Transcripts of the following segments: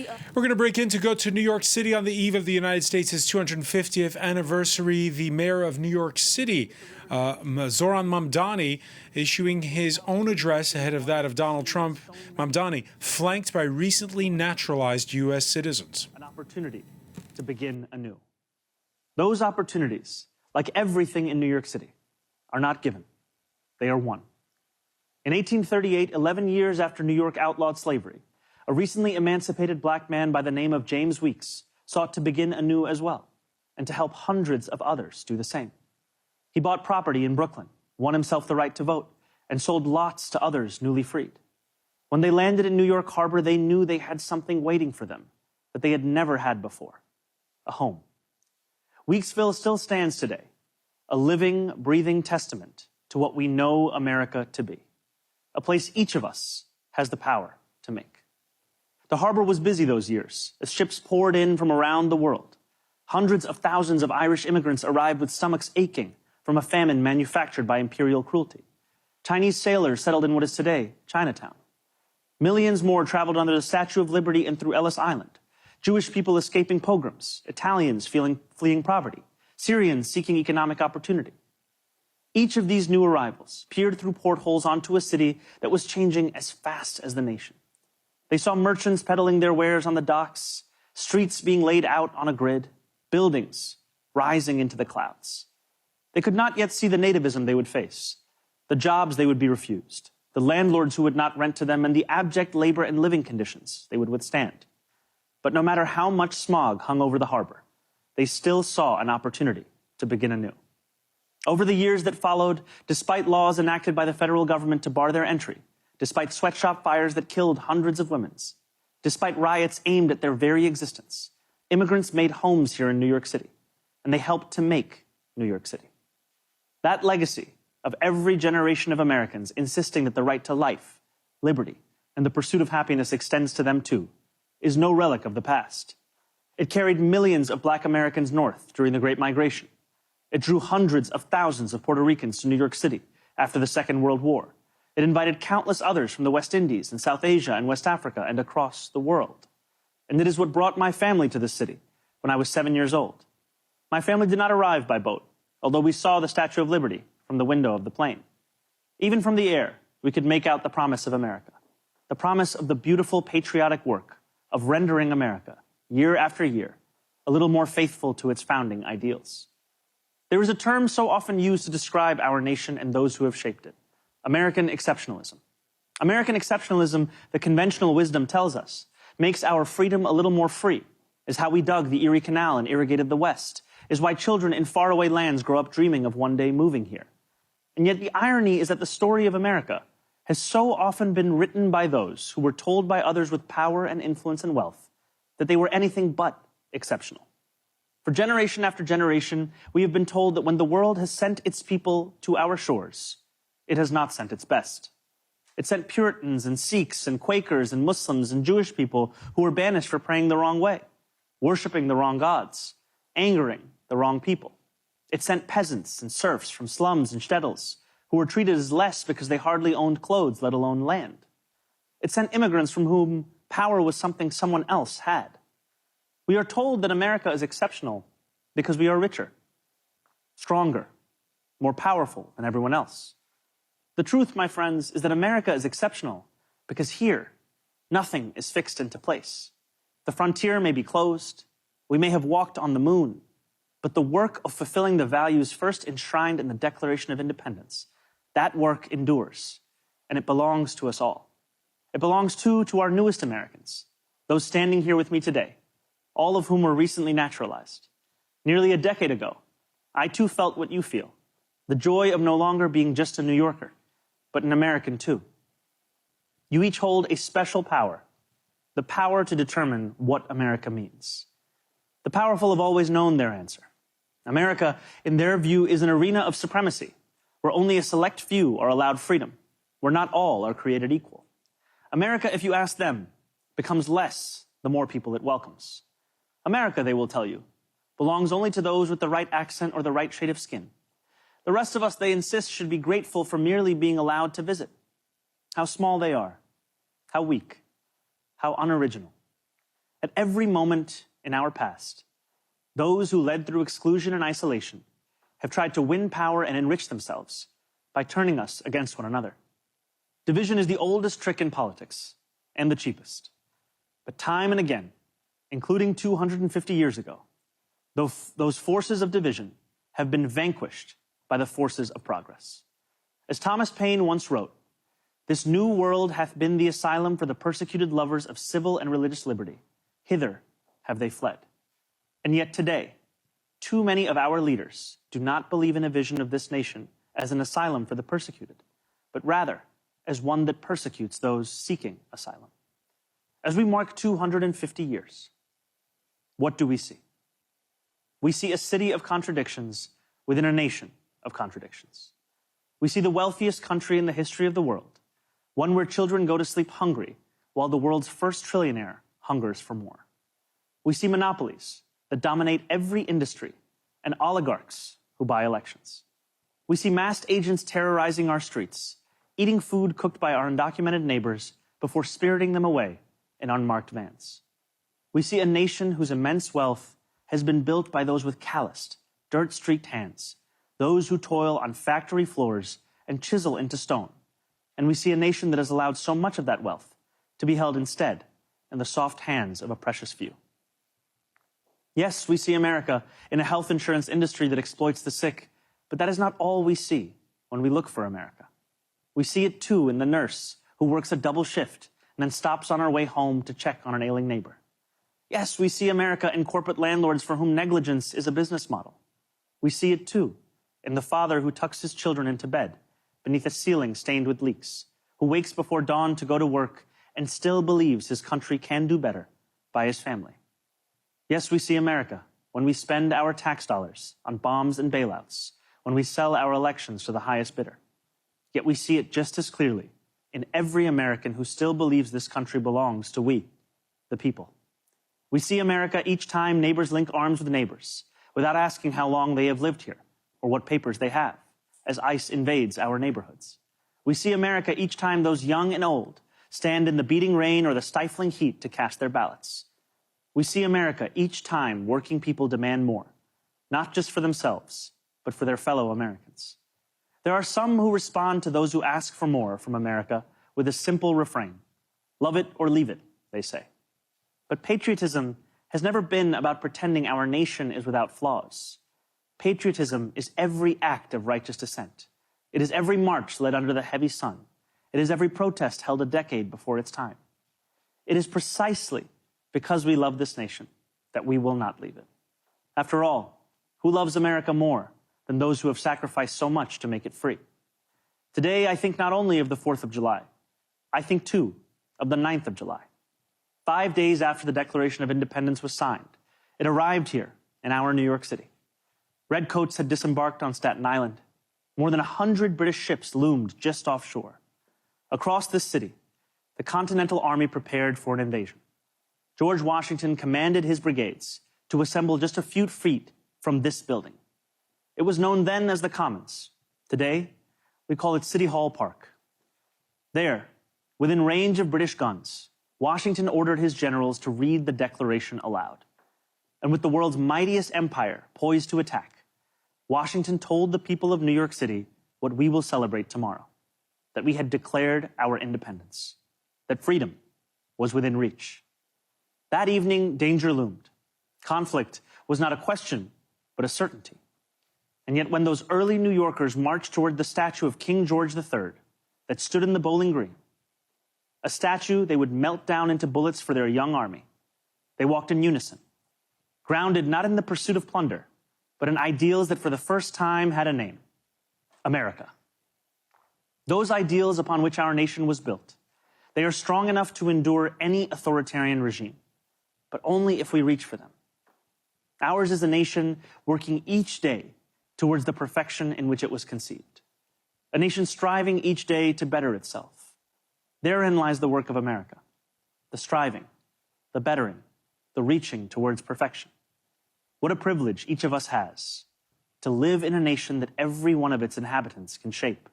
We're going to break in to go to New York City on the eve of the United States' 250th anniversary. The mayor of New York City, Zohran Mamdani, issuing his own address ahead of that of Donald Trump. Mamdani, flanked by recently naturalized U.S. citizens. An opportunity to begin anew. Those opportunities, like everything in New York City, are not given. They are won. In 1838, 11 years after New York outlawed slavery, a recently emancipated black man by the name of James Weeks sought to begin anew as well, and to help hundreds of others do the same. He bought property in Brooklyn, won himself the right to vote, and sold lots to others newly freed. When they landed in New York Harbor, they knew they had something waiting for them that they had never had before: a home. Weeksville still stands today, a living, breathing testament to what we know America to be, a place each of us has the power to make. The harbor was busy those years as ships poured in from around the world. Hundreds of thousands of Irish immigrants arrived with stomachs aching from a famine manufactured by imperial cruelty. Chinese sailors settled in what is today Chinatown. Millions more traveled under the Statue of Liberty and through Ellis Island. Jewish people escaping pogroms, Italians fleeing poverty, Syrians seeking economic opportunity. Each of these new arrivals peered through portholes onto a city that was changing as fast as the nation. They saw merchants peddling their wares on the docks, streets being laid out on a grid, buildings rising into the clouds. They could not yet see the nativism they would face, the jobs they would be refused, the landlords who would not rent to them, and the abject labor and living conditions they would withstand. But no matter how much smog hung over the harbor, they still saw an opportunity to begin anew. Over the years that followed, despite laws enacted by the federal government to bar their entry, despite sweatshop fires that killed hundreds of women, despite riots aimed at their very existence, immigrants made homes here in New York City, and they helped to make New York City. That legacy of every generation of Americans insisting that the right to life, liberty, and the pursuit of happiness extends to them too, is no relic of the past. It carried millions of black Americans north during the Great Migration. It drew hundreds of thousands of Puerto Ricans to New York City after the Second World War. It invited countless others from the West Indies and South Asia and West Africa and across the world. And it is what brought my family to this city when I was 7 years old. My family did not arrive by boat, although we saw the Statue of Liberty from the window of the plane. Even from the air, we could make out the promise of America, the promise of the beautiful patriotic work of rendering America, year after year, a little more faithful to its founding ideals. There is a term so often used to describe our nation and those who have shaped it: American exceptionalism. American exceptionalism, the conventional wisdom tells us, makes our freedom a little more free, is how we dug the Erie Canal and irrigated the West, is why children in faraway lands grow up dreaming of one day moving here. And yet the irony is that the story of America has so often been written by those who were told by others with power and influence and wealth that they were anything but exceptional. For generation after generation, we have been told that when the world has sent its people to our shores, it has not sent its best. It sent Puritans and Sikhs and Quakers and Muslims and Jewish people who were banished for praying the wrong way, worshiping the wrong gods, angering the wrong people. It sent peasants and serfs from slums and shtetls who were treated as less because they hardly owned clothes, let alone land. It sent immigrants from whom power was something someone else had. We are told that America is exceptional because we are richer, stronger, more powerful than everyone else. The truth, my friends, is that America is exceptional because here, nothing is fixed into place. The frontier may be closed, we may have walked on the moon, but the work of fulfilling the values first enshrined in the Declaration of Independence, that work endures, and it belongs to us all. It belongs too to our newest Americans, those standing here with me today, all of whom were recently naturalized. Nearly a decade ago, I too felt what you feel, the joy of no longer being just a New Yorker, but an American too. You each hold a special power, the power to determine what America means. The powerful have always known their answer. America, in their view, is an arena of supremacy, where only a select few are allowed freedom, where not all are created equal. America, if you ask them, becomes less the more people it welcomes. America, they will tell you, belongs only to those with the right accent or the right shade of skin. The rest of us, they insist, should be grateful for merely being allowed to visit. How small they are, how weak, how unoriginal. every moment in our past, those who led through exclusion and isolation have tried to win power and enrich themselves by turning us against one another. Division is the oldest trick in politics and the cheapest. But time and again, including 250 years ago, those forces of division have been vanquished by the forces of progress. As Thomas Paine once wrote, "This new world hath been the asylum for the persecuted lovers of civil and religious liberty. Hither have they fled." And yet today, too many of our leaders do not believe in a vision of this nation as an asylum for the persecuted, but rather as one that persecutes those seeking asylum. As we mark 250 years, what do we see? We see a city of contradictions within a nation of contradictions. We see the wealthiest country in the history of the world, one where children go to sleep hungry while the world's first trillionaire hungers for more. We see monopolies that dominate every industry and oligarchs who buy elections. We see masked agents terrorizing our streets, eating food cooked by our undocumented neighbors before spiriting them away in unmarked vans. We see a nation whose immense wealth has been built by those with calloused, dirt-streaked hands, those who toil on factory floors and chisel into stone. And we see a nation that has allowed so much of that wealth to be held instead in the soft hands of a precious few. Yes, we see America in a health insurance industry that exploits the sick, but that is not all we see when we look for America. We see it too in the nurse who works a double shift and then stops on her way home to check on an ailing neighbor. Yes, we see America in corporate landlords for whom negligence is a business model. We see it too in the father who tucks his children into bed beneath a ceiling stained with leaks, who wakes before dawn to go to work and still believes his country can do better by his family. Yes, we see America when we spend our tax dollars on bombs and bailouts, when we sell our elections to the highest bidder. Yet we see it just as clearly in every American who still believes this country belongs to we, the people. We see America each time neighbors link arms with neighbors without asking how long they have lived here or what papers they have, as ICE invades our neighborhoods. We see America each time those young and old stand in the beating rain or the stifling heat to cast their ballots. We see America each time working people demand more, not just for themselves, but for their fellow Americans. There are some who respond to those who ask for more from America with a simple refrain. Love it or leave it, they say. But patriotism has never been about pretending our nation is without flaws. Patriotism is every act of righteous dissent. It is every march led under the heavy sun. It is every protest held a decade before its time. It is precisely because we love this nation that we will not leave it. After all, who loves America more than those who have sacrificed so much to make it free? Today, I think not only of the 4th of July, I think too of the 9th of July. 5 days after the Declaration of Independence was signed, it arrived here in our New York City. Redcoats had disembarked on Staten Island. More than 100 British ships loomed just offshore. Across this city, the Continental Army prepared for an invasion. George Washington commanded his brigades to assemble just a few feet from this building. It was known then as the Commons. Today, we call it City Hall Park. There, within range of British guns, Washington ordered his generals to read the Declaration aloud. And with the world's mightiest empire poised to attack, Washington told the people of New York City what we will celebrate tomorrow, that we had declared our independence, that freedom was within reach. That evening, danger loomed. Conflict was not a question, but a certainty. And yet when those early New Yorkers marched toward the statue of King George III that stood in the Bowling Green, a statue they would melt down into bullets for their young army, they walked in unison, grounded not in the pursuit of plunder, but in ideals that for the first time had a name: America. Those ideals upon which our nation was built, they are strong enough to endure any authoritarian regime, but only if we reach for them. Ours is a nation working each day towards the perfection in which it was conceived, a nation striving each day to better itself. Therein lies the work of America, the striving, the bettering, the reaching towards perfection. What a privilege each of us has to live in a nation that every one of its inhabitants can shape.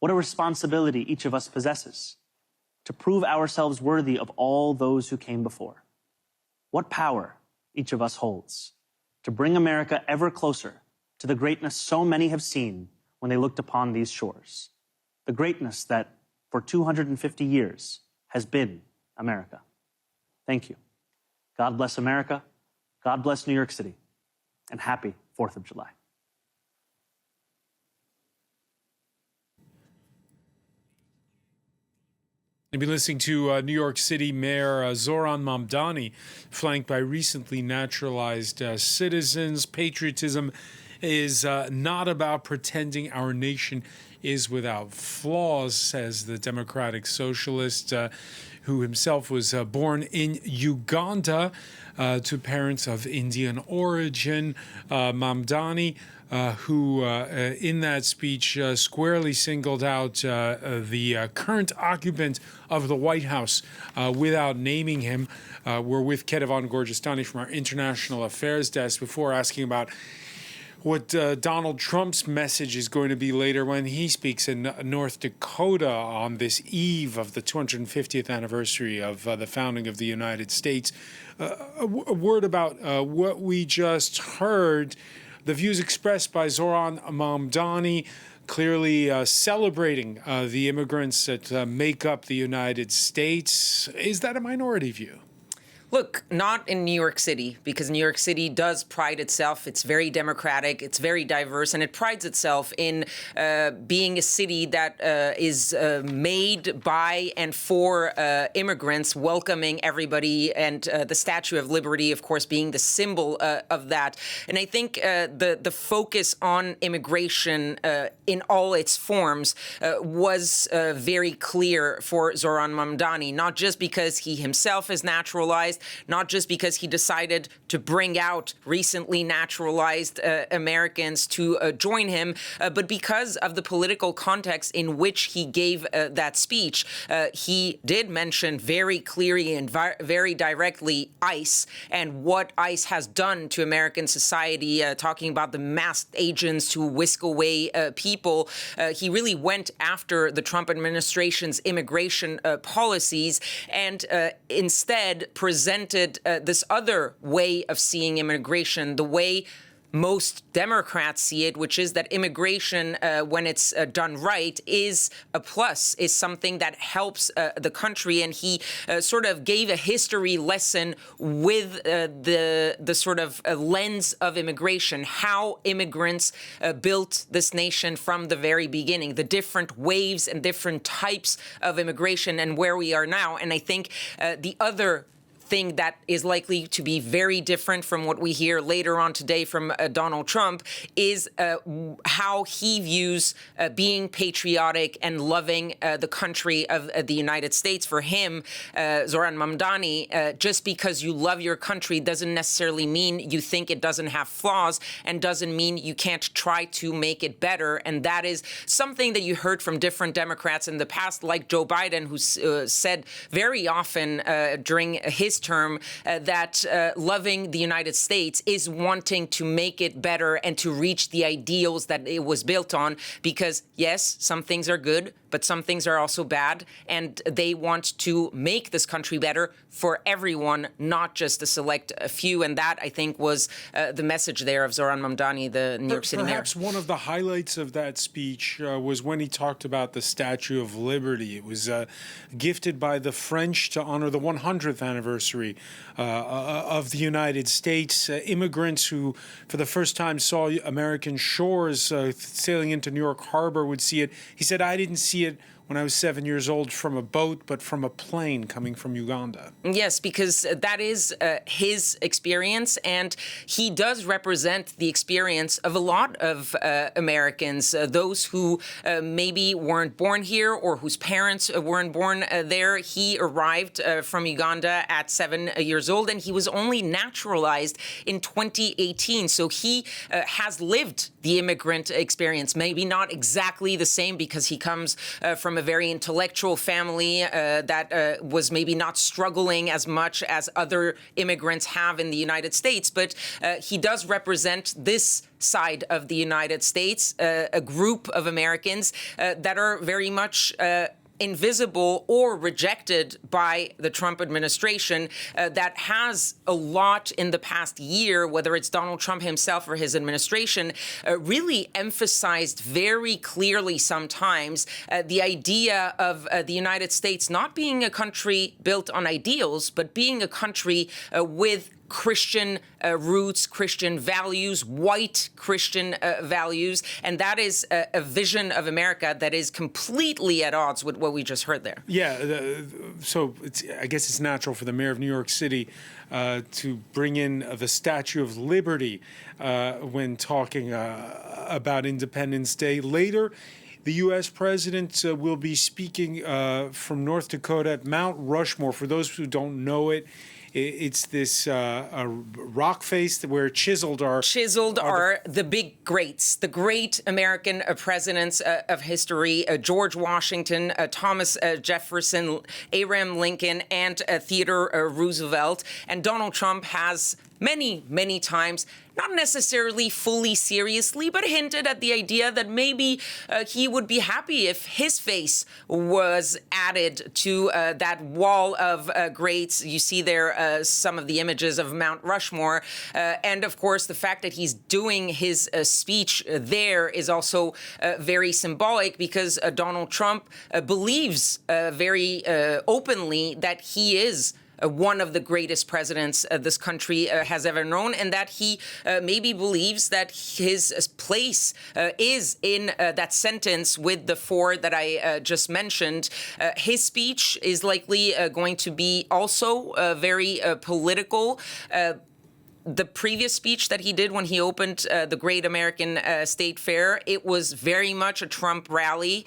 What a responsibility each of us possesses to prove ourselves worthy of all those who came before. what power each of us holds to bring America ever closer to the greatness so many have seen when they looked upon these shores, the greatness that for 250 years has been America. Thank you. God bless America. God bless New York City. And happy 4th of July. You've been listening to New York City Mayor Zohran Mamdani, flanked by recently naturalized citizens. Patriotism is not about pretending our nation is without flaws, says the Democratic Socialist, who himself was born in Uganda to parents of Indian origin. Mamdani, who in that speech squarely singled out the current occupant of the White House without naming him. We're with Ketevan Gorgistani from our International Affairs Desk before asking about what Donald Trump's message is going to be later when he speaks in North Dakota on this eve of the 250th anniversary of the founding of the United States. A word about what we just heard. The views expressed by Zohran Mamdani, clearly celebrating the immigrants that make up the United States. Is that a minority view? Look, not in New York City, because New York City does pride itself. It's very democratic, it's very diverse, and it prides itself in being a city that is made by and for immigrants, welcoming everybody, and the Statue of Liberty, of course, being the symbol of that. And I think the focus on immigration in all its forms was very clear for Zohran Mamdani, not just because he himself is naturalized, not just because he decided to bring out recently naturalized Americans to join him, but because of the political context in which he gave that speech. He did mention very clearly and very directly ICE and what ICE has done to American society, talking about the masked agents to whisk away people. He really went after the Trump administration's immigration policies and instead presented this other way of seeing immigration, the way most Democrats see it, which is that immigration, when it's done right, is a plus, is something that helps the country. And he sort of gave a history lesson with the sort of lens of immigration, how immigrants built this nation from the very beginning, the different waves and different types of immigration and where we are now. And I think the other thing that is likely to be very different from what we hear later on today from Donald Trump is how he views being patriotic and loving the country of the United States. For him, Zohran Mamdani, just because you love your country doesn't necessarily mean you think it doesn't have flaws and doesn't mean you can't try to make it better. And that is something that you heard from different Democrats in the past, like Joe Biden, who said very often during his term that loving the United States is wanting to make it better and to reach the ideals that it was built on, because yes, some things are good, but some things are also bad, and they want to make this country better for everyone, not just a select few. And that, I think, was the message there of Zohran Mamdani, the New York City mayor. Perhaps one of the highlights of that speech was when he talked about the Statue of Liberty. It was gifted by the French to honor the 100th anniversary of the United States. Immigrants who, for the first time, saw American shores sailing into New York Harbor would see it. He said, "I didn't see it when I was 7 years old from a boat, but from a plane coming from Uganda." Yes, because that is his experience, and he does represent the experience of a lot of Americans, those who maybe weren't born here or whose parents weren't born there. He arrived from Uganda at 7 years old, and he was only naturalized in 2018. So he has lived the immigrant experience, maybe not exactly the same because he comes from a very intellectual family that was maybe not struggling as much as other immigrants have in the United States. But he does represent this side of the United States, a group of Americans that are very much invisible or rejected by the Trump administration that has a lot in the past year, whether it's Donald Trump himself or his administration, really emphasized very clearly sometimes the idea of the United States not being a country built on ideals, but being a country with Christian roots, Christian values, white Christian values. And that is a vision of America that is completely at odds with what we just heard there. Yeah, so I guess it's natural for the mayor of New York City to bring in the Statue of Liberty when talking about Independence Day. Later, the U.S. president will be speaking from North Dakota at Mount Rushmore. For those who don't know it, it's this rock face where chiseled are the big greats, the great American presidents of history: George Washington, Thomas Jefferson, Abraham Lincoln, and Theodore Roosevelt. And Donald Trump has many times, not necessarily fully seriously, but hinted at the idea that maybe he would be happy if his face was added to that wall of greats. You see there some of the images of Mount Rushmore. And of course, the fact that he's doing his speech there is also very symbolic, because Donald Trump believes very openly that he is one of the greatest presidents this country has ever known, and that he maybe believes that his place is in that sentence with the four that I just mentioned. His speech is likely going to be also very political. The previous speech that he did when he opened the Great American State Fair, it was very much a Trump rally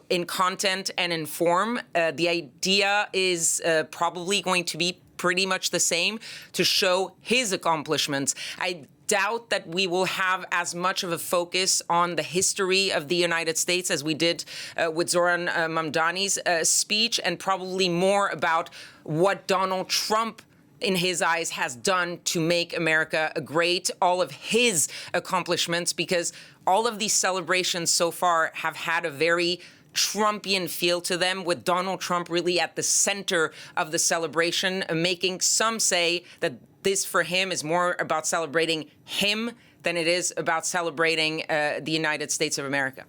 in content and in form. The idea is probably going to be pretty much the same, to show his accomplishments. I doubt that we will have as much of a focus on the history of the United States as we did with Zohran Mamdani's speech, and probably more about what Donald Trump, in his eyes, has done to make America great, all of his accomplishments, because all of these celebrations so far have had a very Trumpian feel to them, with Donald Trump really at the center of the celebration, making some say that this for him is more about celebrating him than it is about celebrating the United States of America.